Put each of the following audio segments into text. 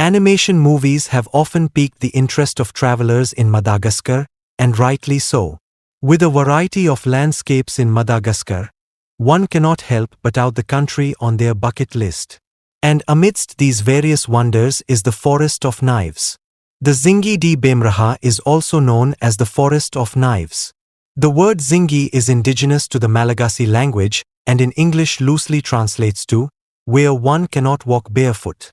Animation movies have often piqued the interest of travelers in Madagascar, and rightly so. With a variety of landscapes in Madagascar, one cannot help but out the country on their bucket list. And amidst these various wonders is the Forest of Knives. The Tsingy de Bemaraha is also known as the Forest of Knives. The word Tsingy is indigenous to the Malagasy language and in English loosely translates to, where one cannot walk barefoot.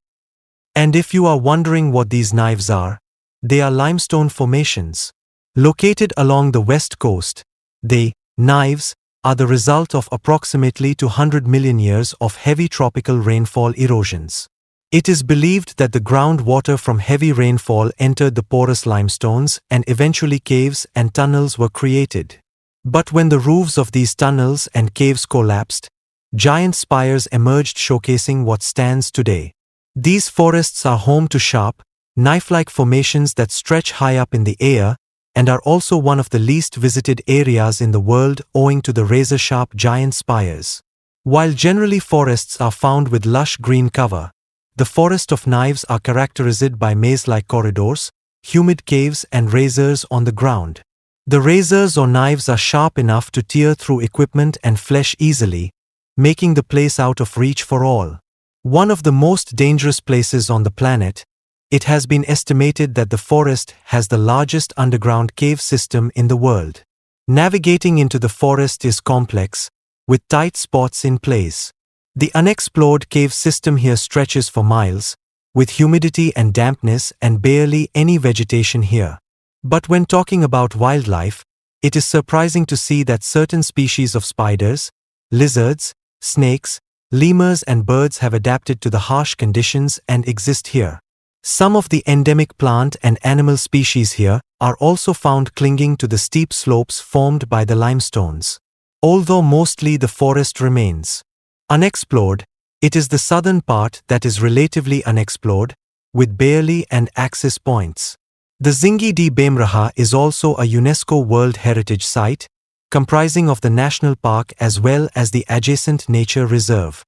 And if you are wondering what these knives are, they are limestone formations. Located along the west coast, they, knives, are the result of approximately 200 million years of heavy tropical rainfall erosions. It is believed that the groundwater from heavy rainfall entered the porous limestones and eventually caves and tunnels were created. But when the roofs of these tunnels and caves collapsed, giant spires emerged showcasing what stands today. These forests are home to sharp, knife-like formations that stretch high up in the air and are also one of the least visited areas in the world owing to the razor-sharp giant spires. While generally forests are found with lush green cover, the Forest of Knives are characterized by maze-like corridors, humid caves and razors on the ground. The razors or knives are sharp enough to tear through equipment and flesh easily, making the place out of reach for all. One of the most dangerous places on the planet, it has been estimated that the forest has the largest underground cave system in the world. Navigating into the forest is complex, with tight spots in place. The unexplored cave system here stretches for miles, with humidity and dampness and barely any vegetation here. But when talking about wildlife, it is surprising to see that certain species of spiders, lizards, snakes, lemurs and birds have adapted to the harsh conditions and exist here. Some of the endemic plant and animal species here are also found clinging to the steep slopes formed by the limestones. Although mostly the forest remains unexplored, it is the southern part that is relatively unexplored, with barely and access points. The Tsingy de Bemaraha is also a UNESCO World Heritage Site, comprising of the national park as well as the adjacent nature reserve.